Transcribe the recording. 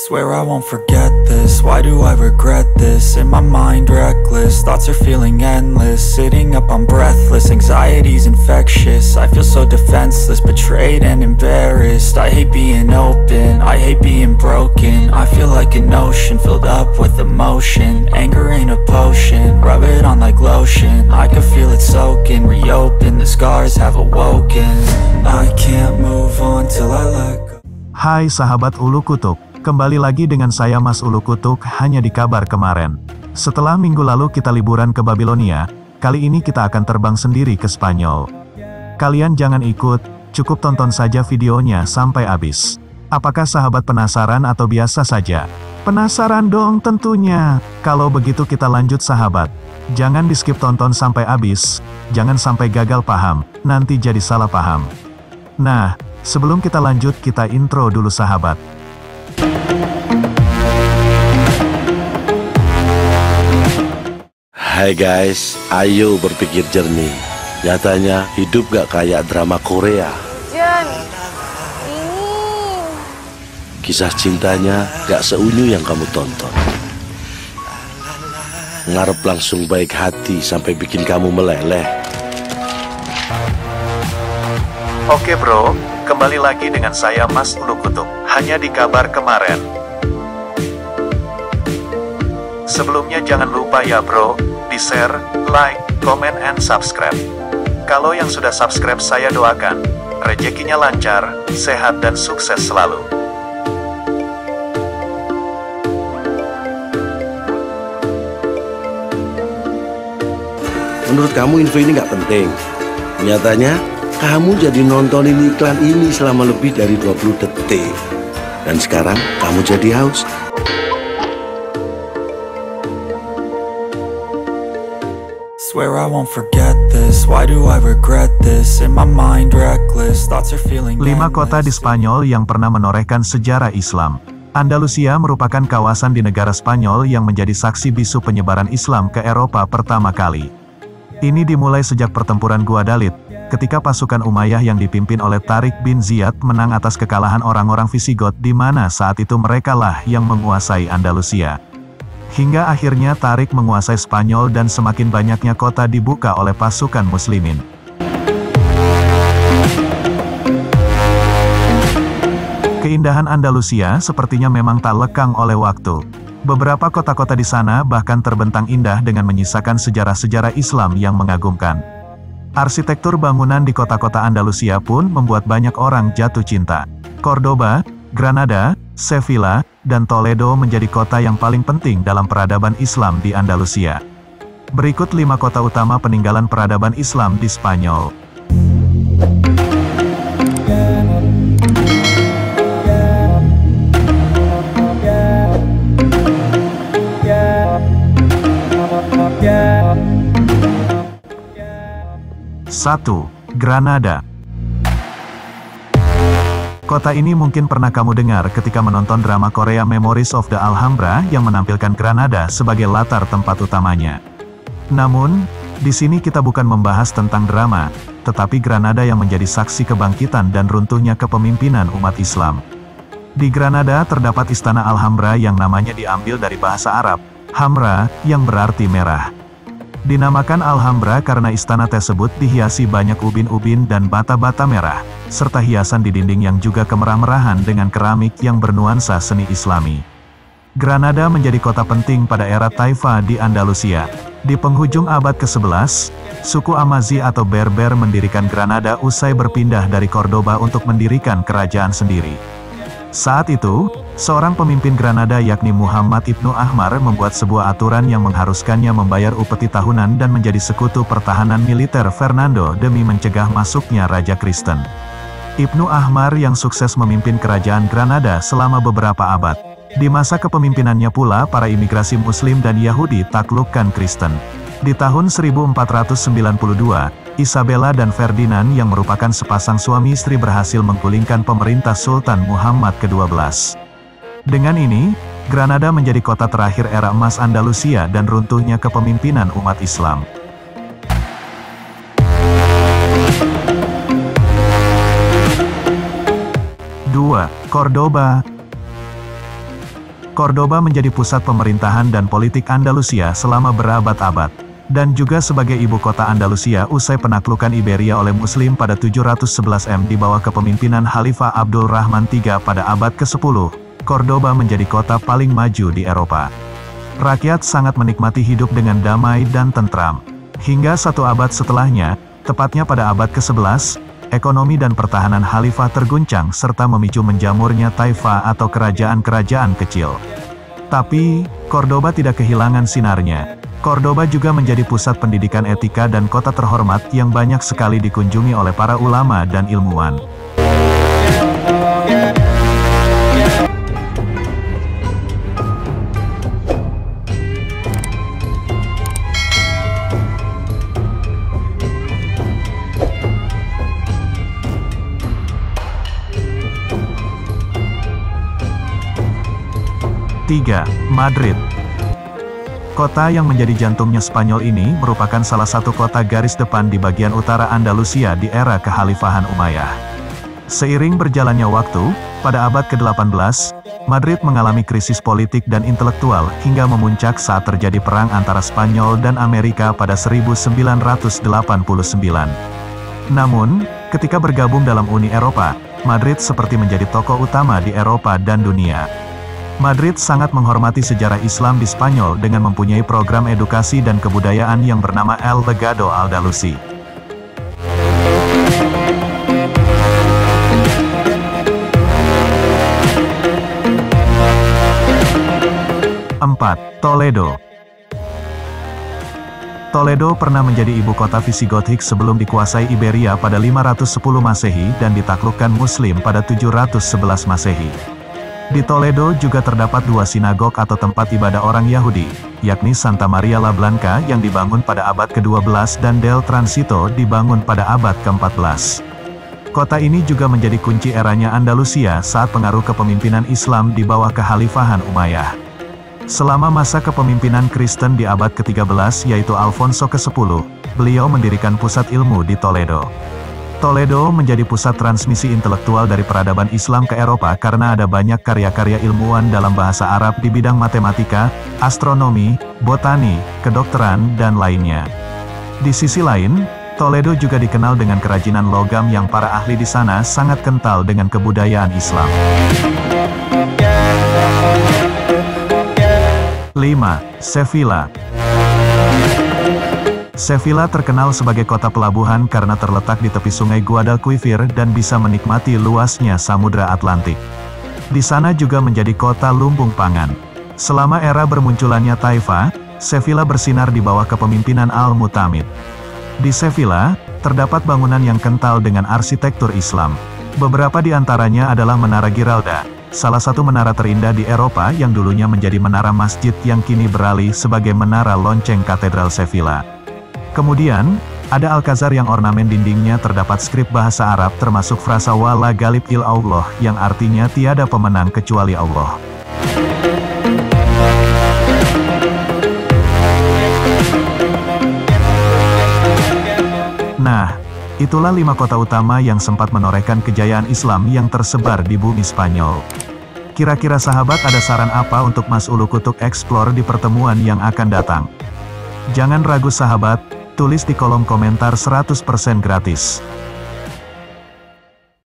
Swear I won't forget this, why do I regret this? In my mind reckless, thoughts are feeling endless. Sitting up I'm breathless, anxiety's infectious. I feel so defenseless, betrayed and embarrassed. I hate being open, I hate being broken. I feel like an ocean filled up with emotion. Anger ain't a potion, rub it on like lotion. I can feel it soaking, reopen, the scars have awoken. I can't move on till I let go. Hai sahabat Ulu Kutuk, kembali lagi dengan saya Mas Ulu Kutuk hanya di kabar kemarin. Setelah minggu lalu kita liburan ke Babilonia, kali ini kita akan terbang sendiri ke Spanyol. Kalian jangan ikut, cukup tonton saja videonya sampai habis. Apakah sahabat penasaran atau biasa saja? Penasaran dong tentunya. Kalau begitu kita lanjut sahabat. Jangan di skip tonton sampai habis, jangan sampai gagal paham, nanti jadi salah paham. Nah, sebelum kita lanjut kita intro dulu sahabat. Hai guys, ayo berpikir jernih. Nyatanya hidup gak kayak drama Korea. Jan, ini Kisah cintanya gak seunyu yang kamu tonton. Ngarep langsung baik hati sampai bikin kamu meleleh. Oke bro, kembali lagi dengan saya Mas Ulu Kutuk, hanya di kabar kemarin. Sebelumnya jangan lupa ya bro, di-share, like, comment, and subscribe. Kalau yang sudah subscribe saya doakan, rezekinya lancar, sehat dan sukses selalu. Menurut kamu info ini gak penting? Nyatanya kamu jadi nontonin iklan ini selama lebih dari 20 detik. Dan sekarang kamu jadi haus. Swear I won't forget this, why do I regret this? In my mind reckless, thoughts are feeling 5 kota di Spanyol yang pernah menorehkan sejarah Islam. Andalusia merupakan kawasan di negara Spanyol yang menjadi saksi bisu penyebaran Islam ke Eropa pertama kali. Ini dimulai sejak pertempuran Guadalid, ketika pasukan Umayyah yang dipimpin oleh Tariq bin Ziyad menang atas kekalahan orang-orang Visigot di mana saat itu merekalah yang menguasai Andalusia. Hingga akhirnya Tariq menguasai Spanyol dan semakin banyaknya kota dibuka oleh pasukan muslimin. Keindahan Andalusia sepertinya memang tak lekang oleh waktu. Beberapa kota-kota di sana bahkan terbentang indah dengan menyisakan sejarah-sejarah Islam yang mengagumkan. Arsitektur bangunan di kota-kota Andalusia pun membuat banyak orang jatuh cinta. Cordoba, Granada, Sevilla, dan Toledo menjadi kota yang paling penting dalam peradaban Islam di Andalusia. Berikut 5 kota utama peninggalan peradaban Islam di Spanyol. Satu, Granada. Kota ini mungkin pernah kamu dengar ketika menonton drama Korea Memories of the Alhambra yang menampilkan Granada sebagai latar tempat utamanya. Namun, di sini kita bukan membahas tentang drama, tetapi Granada yang menjadi saksi kebangkitan dan runtuhnya kepemimpinan umat Islam. Di Granada terdapat Istana Alhambra yang namanya diambil dari bahasa Arab, Hamra, yang berarti merah. Dinamakan Alhambra karena istana tersebut dihiasi banyak ubin-ubin dan bata-bata merah, serta hiasan di dinding yang juga kemerah-merahan dengan keramik yang bernuansa seni Islami. Granada menjadi kota penting pada era Taifa di Andalusia. Di penghujung abad ke-11, suku Amazi atau Berber mendirikan Granada usai berpindah dari Cordoba untuk mendirikan kerajaan sendiri. Saat itu, seorang pemimpin Granada yakni Muhammad Ibnu Ahmar membuat sebuah aturan yang mengharuskannya membayar upeti tahunan dan menjadi sekutu pertahanan militer Fernando demi mencegah masuknya Raja Kristen. Ibnu Ahmar yang sukses memimpin kerajaan Granada selama beberapa abad. Di masa kepemimpinannya pula para imigrasi Muslim dan Yahudi taklukkan Kristen. Di tahun 1492, Isabella dan Ferdinand yang merupakan sepasang suami istri berhasil menggulingkan pemerintah Sultan Muhammad ke-12. Dengan ini, Granada menjadi kota terakhir era emas Andalusia dan runtuhnya kepemimpinan umat Islam. 2. Cordoba. Cordoba menjadi pusat pemerintahan dan politik Andalusia selama berabad-abad, dan juga sebagai ibu kota Andalusia usai penaklukan Iberia oleh Muslim pada 711 di bawah kepemimpinan Khalifah Abdul Rahman III pada abad ke-10. Cordoba menjadi kota paling maju di Eropa. Rakyat sangat menikmati hidup dengan damai dan tentram. Hingga satu abad setelahnya, tepatnya pada abad ke-11, ekonomi dan pertahanan Khalifah terguncang serta memicu menjamurnya Taifah atau kerajaan-kerajaan kecil. Tapi, Cordoba tidak kehilangan sinarnya. Cordoba juga menjadi pusat pendidikan etika dan kota terhormat yang banyak sekali dikunjungi oleh para ulama dan ilmuwan. Tiga, Madrid. Kota yang menjadi jantungnya Spanyol ini merupakan salah satu kota garis depan di bagian utara Andalusia di era Kekhalifahan Umayyah. Seiring berjalannya waktu, pada abad ke-18, Madrid mengalami krisis politik dan intelektual hingga memuncak saat terjadi perang antara Spanyol dan Amerika pada 1989. Namun, ketika bergabung dalam Uni Eropa, Madrid seperti menjadi tokoh utama di Eropa dan dunia. Madrid sangat menghormati sejarah Islam di Spanyol dengan mempunyai program edukasi dan kebudayaan yang bernama El Legado Andalusi. Empat, Toledo. Toledo pernah menjadi ibu kota Visigotik sebelum dikuasai Iberia pada 510 Masehi dan ditaklukkan Muslim pada 711 Masehi. Di Toledo juga terdapat dua sinagog atau tempat ibadah orang Yahudi, yakni Santa Maria la Blanca yang dibangun pada abad ke-12 dan Del Tránsito dibangun pada abad ke-14. Kota ini juga menjadi kunci eranya Andalusia saat pengaruh kepemimpinan Islam di bawah Kekhalifahan Umayyah. Selama masa kepemimpinan Kristen di abad ke-13 yaitu Alfonso ke-10, beliau mendirikan pusat ilmu di Toledo. Toledo menjadi pusat transmisi intelektual dari peradaban Islam ke Eropa karena ada banyak karya-karya ilmuwan dalam bahasa Arab di bidang matematika, astronomi, botani, kedokteran, dan lainnya. Di sisi lain, Toledo juga dikenal dengan kerajinan logam yang para ahli di sana sangat kental dengan kebudayaan Islam. 5. Sevilla. Sevilla terkenal sebagai kota pelabuhan karena terletak di tepi sungai Guadalquivir dan bisa menikmati luasnya Samudra Atlantik. Di sana juga menjadi kota lumbung pangan. Selama era bermunculannya Taifah, Sevilla bersinar di bawah kepemimpinan Al-Mutamid. Di Sevilla, terdapat bangunan yang kental dengan arsitektur Islam. Beberapa di antaranya adalah Menara Giralda, salah satu menara terindah di Eropa yang dulunya menjadi menara masjid yang kini beralih sebagai menara lonceng Katedral Sevilla. Kemudian, ada Alcazar yang ornamen dindingnya terdapat skrip bahasa Arab termasuk frasa Wala Galib il Allah yang artinya tiada pemenang kecuali Allah. Nah, itulah 5 kota utama yang sempat menorehkan kejayaan Islam yang tersebar di bumi Spanyol. Kira-kira sahabat ada saran apa untuk Mas Ulu Kutuk Explore di pertemuan yang akan datang? Jangan ragu sahabat, tulis di kolom komentar 100% gratis.